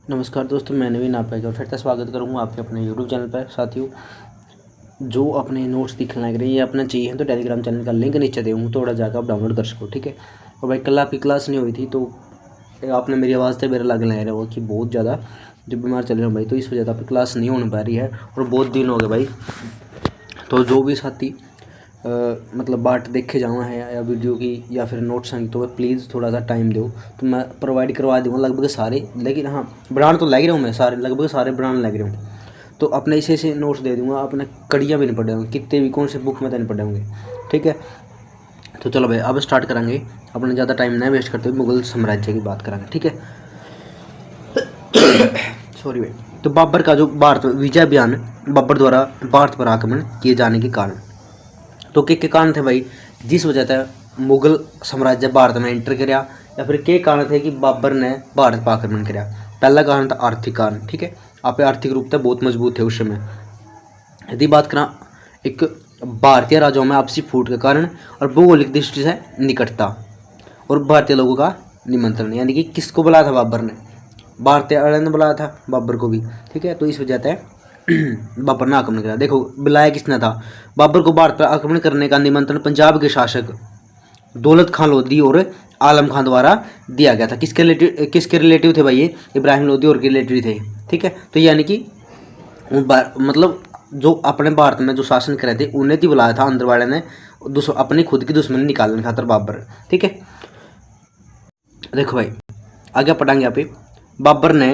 नमस्कार दोस्तों, मैं नवीन आपका एक बार फिर से स्वागत करूंगा आपके अपने यूट्यूब चैनल पर। साथियों, जो अपने नोट्स दिखना लग रहे हैं ये अपना चाहिए तो टेलीग्राम चैनल का लिंक नीचे दे हूँ, थोड़ा जाकर आप डाउनलोड कर सको। ठीक है। और भाई कल आपकी क्लास नहीं हुई थी तो आपने मेरी आवाज़ से मेरा लग रहा हो कि बहुत ज़्यादा जो बीमार चल रहे हो भाई, तो इस वजह से आपकी क्लास नहीं होने पा रही है और बहुत दिन हो गए भाई। तो जो भी साथी मतलब बाट देखे जाना है या वीडियो की या फिर नोट्स हैं तो प्लीज़ थोड़ा सा टाइम दो तो मैं प्रोवाइड करवा दूँगा लगभग सारे। लेकिन हाँ, बनाने तो लग रहा हूँ मैं सारे, लगभग सारे बनाने लग रहा हूँ। तो अपने ऐसे नोट्स दे दूँगा, अपने कड़ियाँ भी नहीं पढ़े होंगे, कितने भी कौन से बुक में तो नहीं पढ़े होंगे। ठीक है। तो चलो भाई अब स्टार्ट करेंगे, अपने ज़्यादा टाइम नहीं वेस्ट करते हुए मुगल साम्राज्य की बात करेंगे। ठीक है। सॉरी भाई। तो बाबर का जो भारत विजय अभियान, बाबर द्वारा भारत पर आक्रमण किए जाने के कारण, तो के कारण थे भाई जिस वजह से मुगल साम्राज्य भारत में एंटर कराया, या फिर के कारण थे कि बाबर ने भारत पर आक्रमण कराया। पहला कारण था आर्थिक कारण। ठीक है। आप आर्थिक रूप से बहुत मजबूत थे उस समय। यदि बात करें एक भारतीय राज्यों में आपसी फूट के कारण और भौगोलिक दृष्टि से निकटता और भारतीय लोगों का निमंत्रण, यानी कि किसको बुलाया था बाबर ने? भारतीय वाले ने बुलाया था बाबर को भी। ठीक है। तो इस वजह से बाबर ने आक्रमण करा। देखो बुलाया किसने था? बाबर को भारत पर आक्रमण करने का निमंत्रण पंजाब के शासक दौलत खान लोधी और आलम खान द्वारा दिया गया था। किसके रिलेटिव थे भाई ये? इब्राहिम लोधी और के रिलेटिव थे। ठीक है। तो यानी कि मतलब जो अपने भारत में जो शासन कर रहे थे उन्हें ही बुलाया था अंदर वाले ने, अपनी खुद की दुश्मनी निकालने खातर बाबर। ठीक है। देखो भाई आगे पढ़ेंगे यहाँ पे। बाबर ने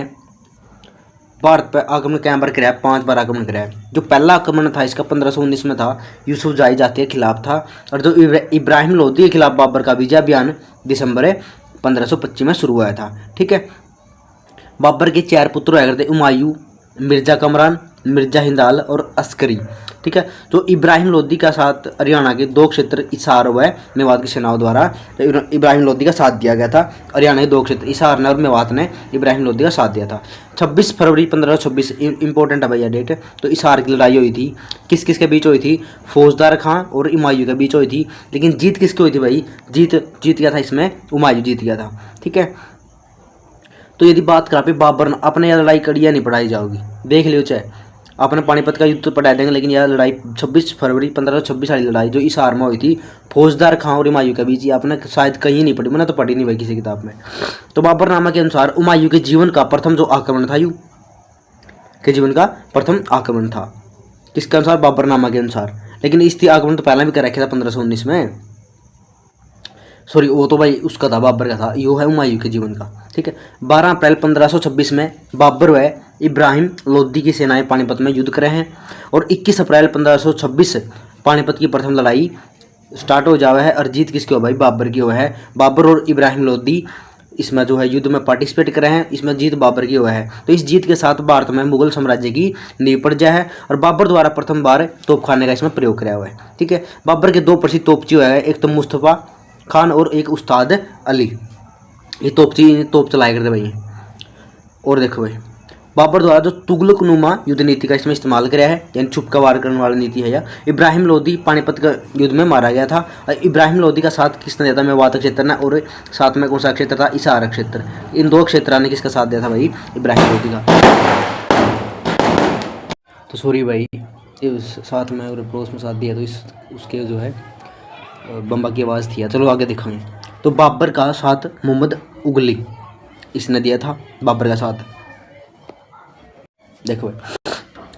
भारत पर आक्रमण कई बार कराया, 5 बार आक्रमण कराया। जो पहला आक्रमण था इसका 1519 में था, यूसुफ जाही जाती के खिलाफ था। और जो इब्राहिम लोधी के खिलाफ बाबर का विजय अभियान दिसंबर 1525 में शुरू हुआ था। ठीक है। बाबर के 4 पुत्र हुआ करते, हुमायूं, मिर्जा कमरान, मिर्जा हिंदाल और अस्करी। ठीक है। जो इब्राहिम लोधी का साथ हरियाणा के 2 क्षेत्र हिसार व मेवात की सेनाओं द्वारा इब्राहिम लोधी का साथ दिया गया था। हरियाणा के 2 क्षेत्र हिसार ने और मेवात ने इब्राहिम लोधी का साथ दिया था। 26 फरवरी 1526 इंपॉर्टेंट है भैया डेट। तो हिसार की लड़ाई हुई थी, किस किस के बीच हुई थी? फौजदार खां और हुमायूं के बीच हुई थी। लेकिन जीत किसकी हुई थी भाई? जीत गया था इसमें, हुमायूं जीत गया था। ठीक है। तो यदि बात करा पे बाबर ने अपने यह लड़ाई कड़ियाँ नहीं पढ़ाई जाओगी, देख लियो चाहे अपने पानीपत का युद्ध तो पढ़ा देंगे, लेकिन यह लड़ाई 26 फरवरी 1526 वाली लड़ाई जो हिसार में हुई थी फौजदार खां और हुमायूं के बीच, ये आपने शायद कहीं नहीं पढ़ी, मैंने तो पढ़ी नहीं भाई किसी किताब में। तो बाबर नामा के अनुसार हुमायूं के जीवन का प्रथम जो आक्रमण था, के जीवन का प्रथम आक्रमण था किसके अनुसार? बाबर नामा के अनुसार। लेकिन इस आक्रमण तो पहले भी कर रखा था 1519 में, सॉरी वो तो भाई उसका था, बाबर का था, यो है हुमायूं के जीवन का। ठीक है। 12 अप्रैल 1526 में बाबर व इब्राहिम लोधी की सेनाएं पानीपत में युद्ध करे हैं और 21 अप्रैल 1526 पानीपत की प्रथम लड़ाई स्टार्ट हो जावा है। और जीत किसकी हो भाई? बाबर की हो है। बाबर और इब्राहिम लोधी इसमें जो है युद्ध में पार्टिसिपेट करे हैं, इसमें जीत बाबर की हुआ है। तो इस जीत के साथ भारत में मुगल साम्राज्य की नींव पड़ जाए है और बाबर द्वारा प्रथम बार तोपखाने का इसमें प्रयोग कराया हुआ है। ठीक है। बाबर के 2 प्रसिद्ध तोपची हुआ है, एक तो मुस्तफ़ा खान और एक उस्ताद अली। ये तोप चलाया करते भाई। और देखो भाई बाबर द्वारा जो तुगलकनुमा युद्ध नीति का इसमें इस्तेमाल कराया है, यानी छुपका वार करने वाली नीति है। या इब्राहिम लोधी पानीपत का युद्ध में मारा गया था। इब्राहिम लोधी का साथ किसने दिया था? मेवात क्षेत्र ने, और साथ में कौन सा क्षेत्र था? हिसार क्षेत्र। इन 2 क्षेत्रों ने किसका साथ दिया था भाई? इब्राहिम लोधी का। तो सॉरी भाई साथ में और पड़ोस में साथ दिया तो उसके जो है बम्बा की आवाज़ थी। चलो आगे दिखाएंगे। तो बाबर का साथ मोहम्मद उगली इसने दिया था, बाबर का साथ। देखो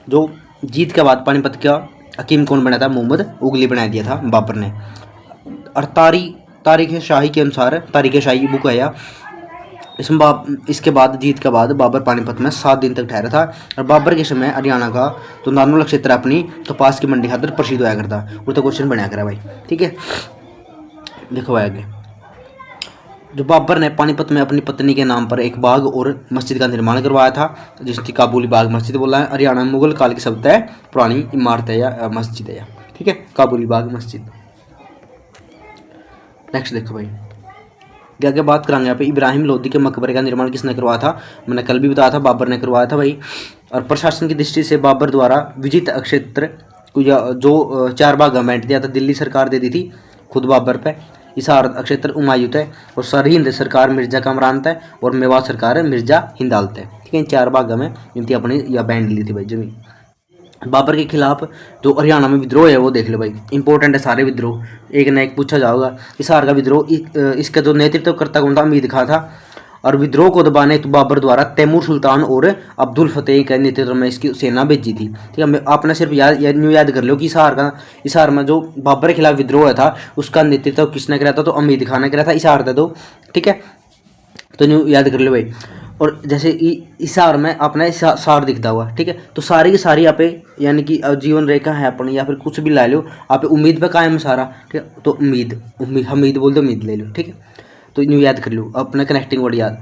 जो जीत के बाद पानीपत का हकीम कौन बना था? मोहम्मद उगली बना दिया था बाबर ने। और तारीख शाही के अनुसार, तारीख शाही बुक है इसमें इसके बाद जीत के बाद बाबर पानीपत में 7 दिन तक ठहरा था। और बाबर के समय हरियाणा का तो नानोला क्षेत्र अपनी कपास की मंडी खातर प्रसिद्ध होया करता। वो तो क्वेश्चन बनाया करा भाई। ठीक है। देखो भाई आगे जो बाबर ने पानीपत में अपनी पत्नी के नाम पर एक बाग और मस्जिद का निर्माण करवाया था, जिसकी काबुली बाग मस्जिद बोला है। हरियाणा में मुगल काल की सबसे पुरानी इमारत है या मस्जिद है। ठीक है। काबुली बाग मस्जिद। नेक्स्ट देखो भाई आगे बात करांगे यहाँ पे इब्राहिम लोधी के मकबरे का निर्माण किसने करवाया था? मैंने कल भी बताया था बाबर ने करवाया था भाई। और प्रशासन की दृष्टि से बाबर द्वारा विजित क्षेत्र को जो 4 भाग बांट दिया था, दिल्ली सरकार दे दी थी खुद बाबर पे, हिसार क्षेत्र हुमायूं थे और सरहिंद सरकार मिर्जा कमरान थे और मेवात सरकार मिर्जा हिंदाल थे। ठीक है। इन 4 भागों में इनकी अपनी या बैंड ली थी भाई जमीन। बाबर के खिलाफ जो हरियाणा में विद्रोह है वो देख लो भाई, इंपॉर्टेंट है सारे विद्रोह, एक न एक पूछा जाएगा। हिसार का विद्रोह, इसका जो नेतृत्वकर्ता कौन था, अमीद खां था। और विद्रोह को दबाने हेतु बाबर द्वारा तैमूर सुल्तान और अब्दुल फतेह के नेतृत्व में इसकी सेना भेजी थी। ठीक है, आपने सिर्फ याद कर लो कि हिसार में जो बाबर के खिलाफ विद्रोह था उसका नेतृत्व किसने कराया था, तो अमीद खान ने कराया था। हिसार था तो ठीक है, तो न्यू याद कर लो भाई। और जैसे हिसार में अपना सार दिखता हुआ, ठीक है, तो सारी की सारी आप यानी कि जीवन रेखा है अपनी या फिर कुछ भी ला लो आप, उम्मीद पे कायम सारा, ठीक है। तो हमीद बोल दो, उम्मीद ले लो, ठीक है। तो न्यू याद कर लो अपना कनेक्टिंग वर्ड याद।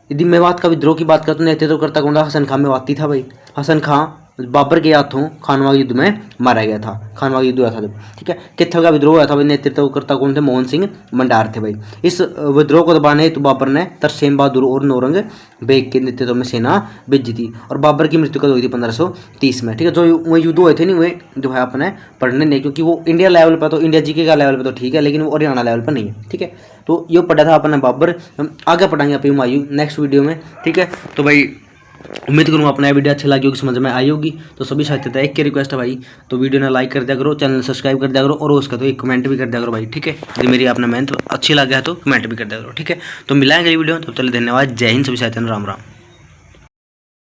यदि मेवात का विद्रोह की बात करते तो नेतृत्व करता कौन था, हसन खां मेवाती था भाई। हसन खां बाबर के हाथों खानवा युद्ध में मारा गया था, खानवा युद्ध हुआ था जब, ठीक है। कित्थल का विद्रोह हुआ था भाई, नेतृत्व करता कौन थे, मोहन सिंह मंडार थे भाई। इस विद्रोह को दबाने हेतु बाबर ने तरसेम बहादुर और नौरंग बेग के नेतृत्व में सेना भेजी थी। और बाबर की मृत्यु कब हुई थी, 1530 में, ठीक है। जो वह युद्ध हुए थे नहीं, वे जो है अपने पढ़ने नहीं, क्योंकि वो इंडिया लेवल पर तो, इंडिया जीके का लेवल पर तो ठीक है, लेकिन वो हरियाणा लेवल पर नहीं है, ठीक है। तो ये पढ़ा था अपना बाबर, हम आगे पढ़ाएंगे अपनी हुमायूं नेक्स्ट वीडियो में, ठीक है। तो भाई उम्मीद करूँगा अपना वीडियो अच्छी लगी होगी, समझ में आई होगी। तो सभी साथियों एक की रिक्वेस्ट है भाई, तो वीडियो ने लाइक कर दिया करो, चैनल सब्सक्राइब कर दिया करो, और उसका तो एक कमेंट भी कर दिया करो भाई, ठीक है। यदि मेरी आपने मेहनत अच्छी लगा है तो कमेंट भी कर दिया करो, ठीक है। तो मिलाएंगे वीडियो, तब तक धन्यवाद, जय हिंद सभी साथियों, राम राम।